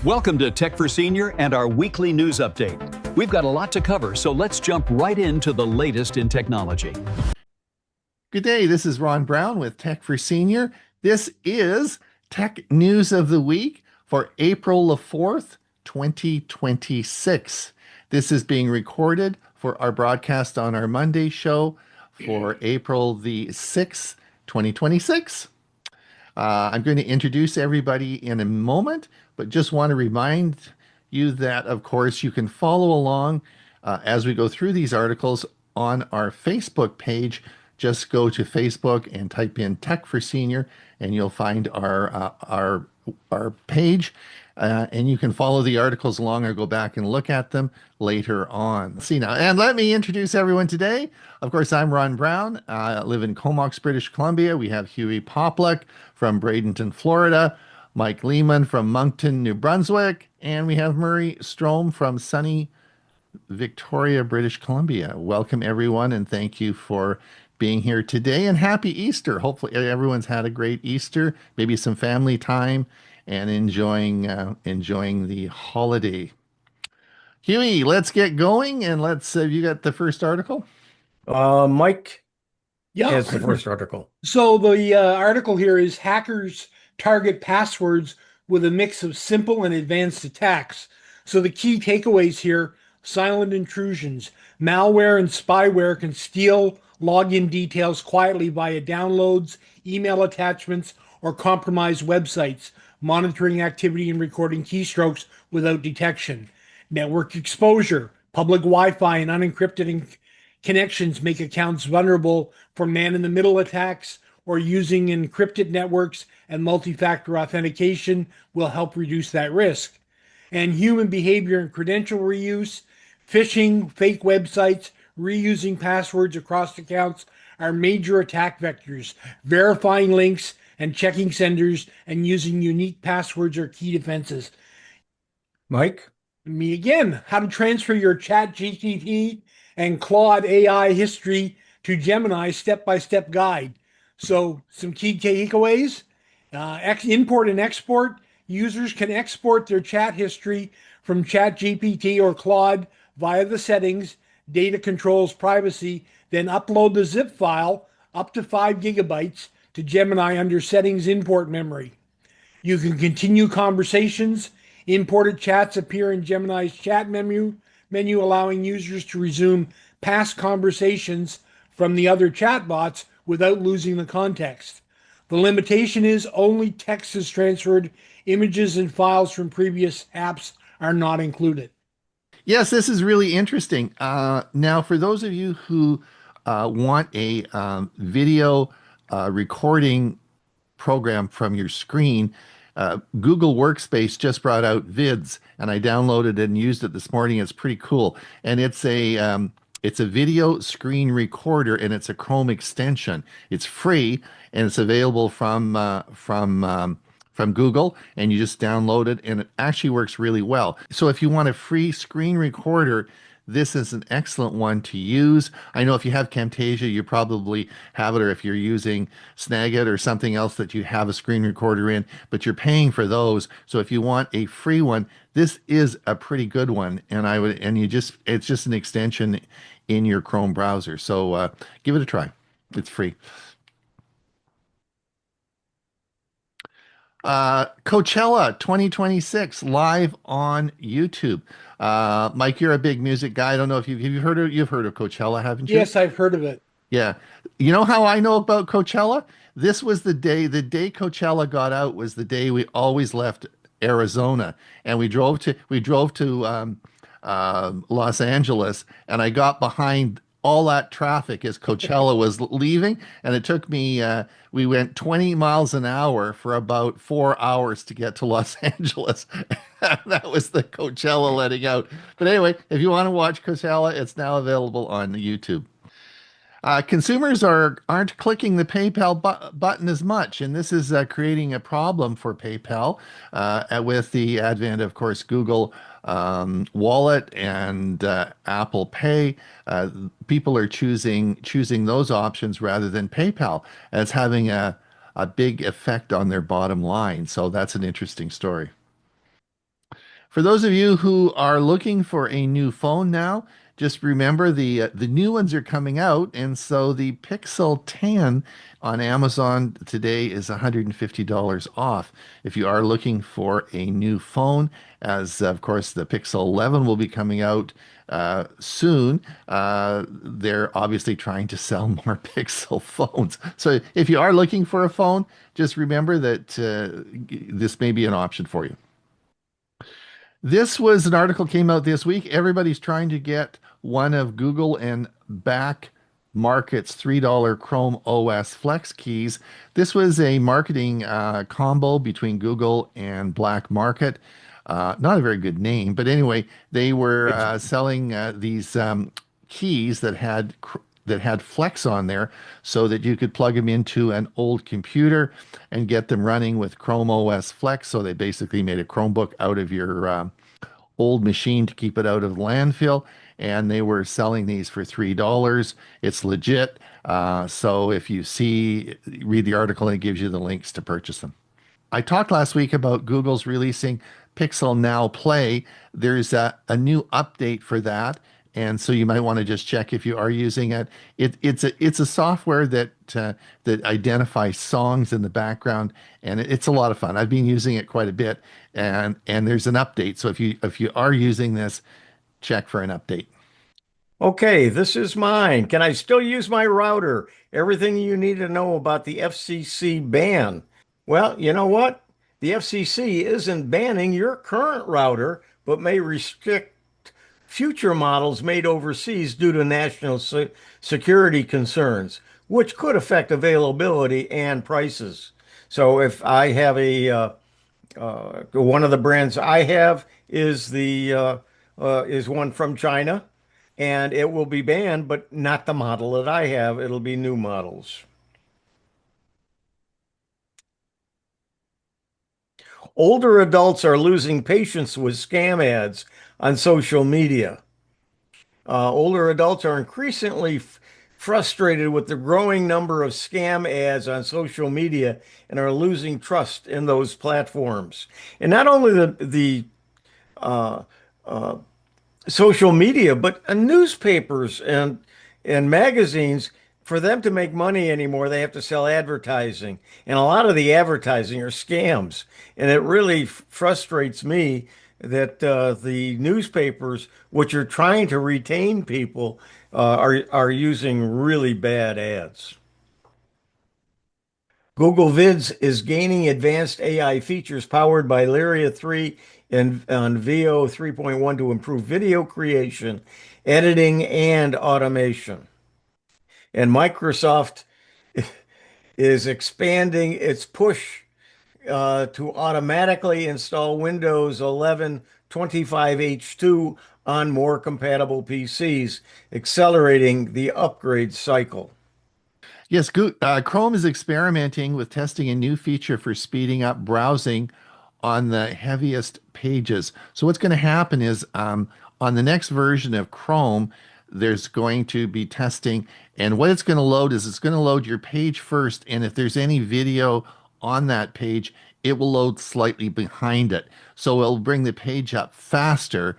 Welcome to Tech for Senior and our weekly news update. We've got a lot to cover, so let's jump right into the latest in technology. Good day, this is Ron Brown with Tech for Senior. This is Tech News of the Week for April the 4th, 2026. This is being recorded for our broadcast on our Monday show for April the 6th, 2026. I'm going to introduce everybody in a moment, but just want to remind you that, of course, you can follow along as we go through these articles on our Facebook page. Just go to Facebook and type in Tech for Senior, and you'll find our page. And you can follow the articles along or go back and look at them later on. See now, and let me introduce everyone today. Of course, I'm Ron Brown. I live in Comox, British Columbia. We have Huey Popluck from Bradenton, Florida, Mike Lehman from Moncton, New Brunswick, and we have Murray Strome from sunny Victoria, British Columbia. Welcome, everyone, and thank you for being here today, and happy Easter. Hopefully everyone's had a great Easter, maybe some family time, and enjoying the holiday. Huey, let's get going, and let's have you got the first article? Mike Yeah. is the first article. So the article here is hackers target passwords with a mix of simple and advanced attacks. So the key takeaways here: silent intrusions. Malware and spyware can steal login details quietly via downloads, email attachments, or compromised websites, monitoring activity and recording keystrokes without detection. Network exposure. Public Wi-Fi and unencrypted connections make accounts vulnerable for man-in-the-middle attacks, or using encrypted networks and multi-factor authentication will help reduce that risk. And human behavior and credential reuse. Phishing, fake websites, reusing passwords across accounts are major attack vectors. Verifying links and checking senders and using unique passwords are key defenses. Mike? Me again. How to transfer your ChatGPT and Claude AI history to Gemini step-by-step guide. So some key takeaways. Import and export. Users can export their chat history from ChatGPT or Claude via the settings, data controls, privacy, then upload the zip file up to 5 gigabytes to Gemini under settings import memory. You can continue conversations. Imported chats appear in Gemini's chat menu, allowing users to resume past conversations from the other chatbots without losing the context. The limitation is only text is transferred. Images and files from previous apps are not included. Yes, this is really interesting. Now, for those of you who want a video recording program from your screen, Google Workspace just brought out Vids, and I downloaded it and used it this morning. It's pretty cool, and it's a video screen recorder, and it's a Chrome extension. It's free, and it's available from Google, and you just download it, and it actually works really well. So if you want a free screen recorder, this is an excellent one to use. I know if you have Camtasia, you probably have it, or if you're using Snagit or something else that you have a screen recorder in, but you're paying for those. So if you want a free one, this is a pretty good one, and it's just an extension in your Chrome browser. So give it a try. It's free. Coachella 2026 live on YouTube. Mike, you're a big music guy. I don't know if you've heard of Coachella, haven't you? Yes, I've heard of it. Yeah. You know how I know about Coachella? This was the day Coachella got out was the day we always left Arizona, and we drove to Los Angeles, and I got behind all that traffic as Coachella was leaving, and it took me we went 20 miles an hour for about 4 hours to get to Los Angeles. That was the Coachella letting out. But anyway, if you want to watch Coachella, it's now available on YouTube. Consumers aren't clicking the PayPal button as much, and this is creating a problem for PayPal with the advent, of course, Google Wallet and Apple Pay. People are choosing those options rather than PayPal, and it's having a big effect on their bottom line. So that's an interesting story. For those of you who are looking for a new phone now, just remember the new ones are coming out, and so the Pixel 10 on Amazon today is $150 off. If you are looking for a new phone, as of course the Pixel 11 will be coming out soon, they're obviously trying to sell more Pixel phones. So if you are looking for a phone, just remember that this may be an option for you. This was an article came out this week. Everybody's trying to get one of Google and Back Market's $3 Chrome OS Flex keys. This was a marketing combo between Google and Black Market. Not a very good name, but anyway, they were selling these keys that had Flex on there so that you could plug them into an old computer and get them running with Chrome OS Flex. So they basically made a Chromebook out of your old machine to keep it out of the landfill. And they were selling these for $3. It's legit. So if you read the article, it gives you the links to purchase them. I talked last week about Google's releasing Pixel Now Play. There's a new update for that. And so you might want to just check if you are using it. It's a software that identifies songs in the background, and it's a lot of fun. I've been using it quite a bit, and there's an update. So if you are using this, check for an update. Okay, this is mine. Can I still use my router? Everything you need to know about the FCC ban. Well, you know what? The FCC isn't banning your current router, but may restrict future models made overseas due to national security concerns, which could affect availability and prices. So if I have one of the brands I have is one from China, and it will be banned, but not the model that I have. It'll be new models. Older adults are losing patience with scam ads on social media. Older adults are increasingly frustrated with the growing number of scam ads on social media and are losing trust in those platforms. And not only the social media, but newspapers and magazines, for them to make money anymore, they have to sell advertising. And a lot of the advertising are scams. And it really frustrates me that the newspapers, which are trying to retain people, are using really bad ads. Google Vids is gaining advanced AI features powered by Lyria 3 and Veo 3.1 to improve video creation, editing, and automation. And Microsoft is expanding its push to automatically install Windows 11 25H2 on more compatible PCs, accelerating the upgrade cycle. Yes, Chrome is experimenting with testing a new feature for speeding up browsing on the heaviest pages. So what's going to happen is on the next version of Chrome, there's going to be testing, and what it's going to load is it's going to load your page first, and if there's any video on that page, it will load slightly behind it. So it'll bring the page up faster,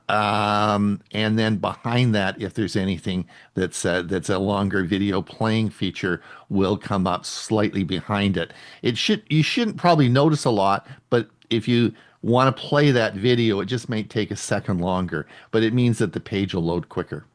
and then behind that, if there's anything that's a longer video playing feature, will come up slightly behind it. You shouldn't probably notice a lot, but if you want to play that video, it just might take a second longer, but it means that the page will load quicker.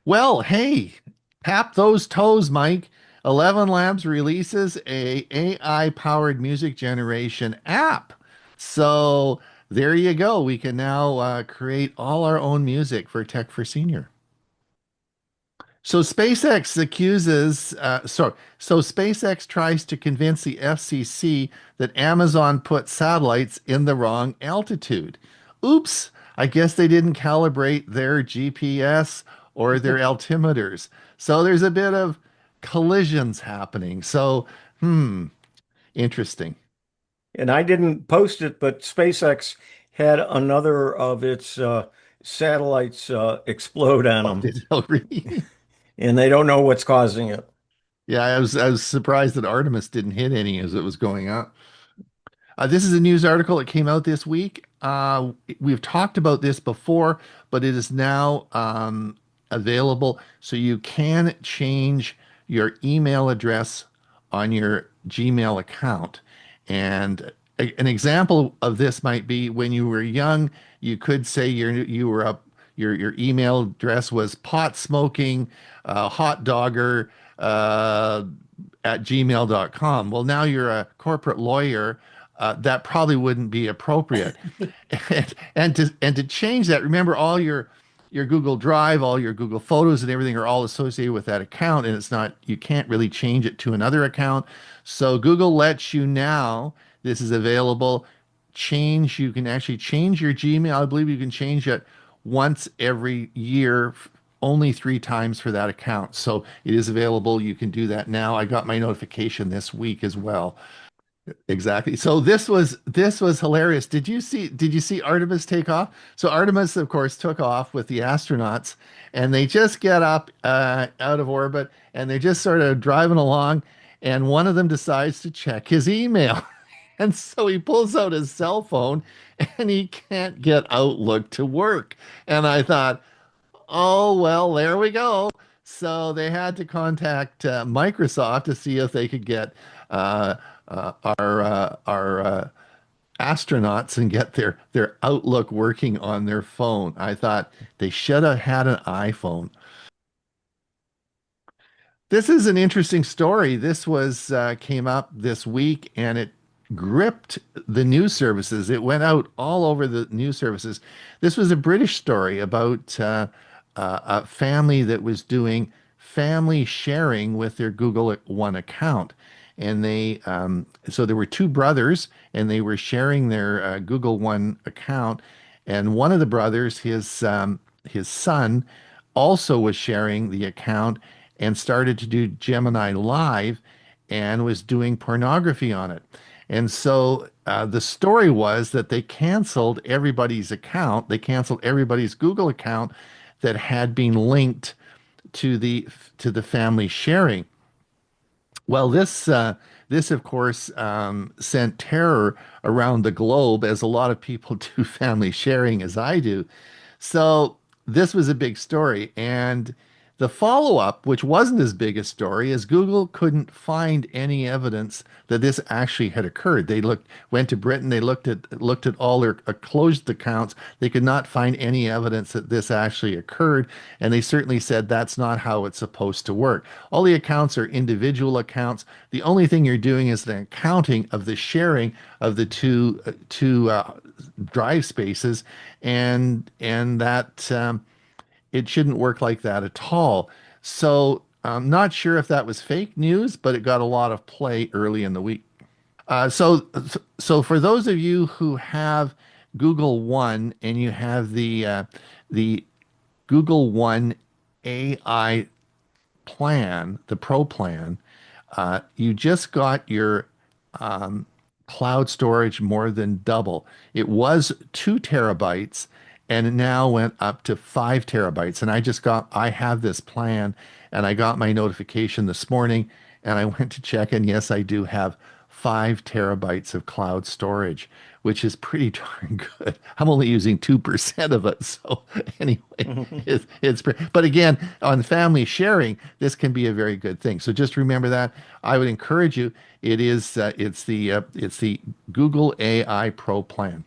Well, hey, tap those toes, Mike. 11 Labs releases a AI-powered music generation app. So there you go. We can now create all our own music for Tech for Senior. So SpaceX SpaceX tries to convince the FCC that Amazon put satellites in the wrong altitude. Oops, I guess they didn't calibrate their GPS or their altimeters. So there's a bit of collisions happening. So, interesting. And I didn't post it, but SpaceX had another of its satellites explode on them. And they don't know what's causing it. Yeah, I was surprised that Artemis didn't hit any as it was going up. This is a news article that came out this week. We've talked about this before, but it is now available. So you can change your email address on your Gmail account. And an example of this might be when you were young, you could say your email address was pot smoking, hot dogger at gmail.com. Well, now you're a corporate lawyer. That probably wouldn't be appropriate. And to change that, remember all your Google Drive, all your Google Photos and everything are all associated with that account, and it's not, you can't really change it to another account. So Google lets you now, this is available, you can actually change your Gmail. I believe you can change it once every year, only 3 times for that account. So it is available. You can do that now. I got my notification this week as well. Exactly. So this was hilarious. Did you see Artemis take off? So Artemis, of course, took off with the astronauts, and they just get up out of orbit, and they're just sort of driving along, and one of them decides to check his email. And so he pulls out his cell phone, and he can't get Outlook to work. And I thought, oh, well, there we go. So they had to contact Microsoft to see if they could get our astronauts and get their Outlook working on their phone. I thought they should have had an iPhone. This is an interesting story. This was came up this week, and it gripped the news services. It went out all over the news services. This was a British story about a family that was doing family sharing with their Google One account. And so there were 2 brothers, and they were sharing their Google One account. And one of the brothers, his son, also was sharing the account and started to do Gemini Live and was doing pornography on it. And so the story was that they canceled everybody's account. They canceled everybody's Google account that had been linked to the family sharing. Well, this of course sent terror around the globe, as a lot of people do family sharing, as I do. So this was a big story, and the follow-up, which wasn't as big a story, is Google couldn't find any evidence that this actually had occurred. Went to Britain, they looked at all their closed accounts. They could not find any evidence that this actually occurred, and they certainly said that's not how it's supposed to work. All the accounts are individual accounts. The only thing you're doing is the accounting of the sharing of the two drive spaces, and that. It shouldn't work like that at all. So I'm not sure if that was fake news, but it got a lot of play early in the week. So for those of you who have Google One and you have the Google One AI plan, the Pro plan, you just got your cloud storage more than double. It was 2 TB, and it now went up to 5 TB. And I have this plan, and I got my notification this morning, and I went to check, and yes, I do have 5 TB of cloud storage, which is pretty darn good. I'm only using 2% of it. So anyway, but again, on family sharing, this can be a very good thing. So just remember that. I would encourage you. It's the Google AI Pro plan.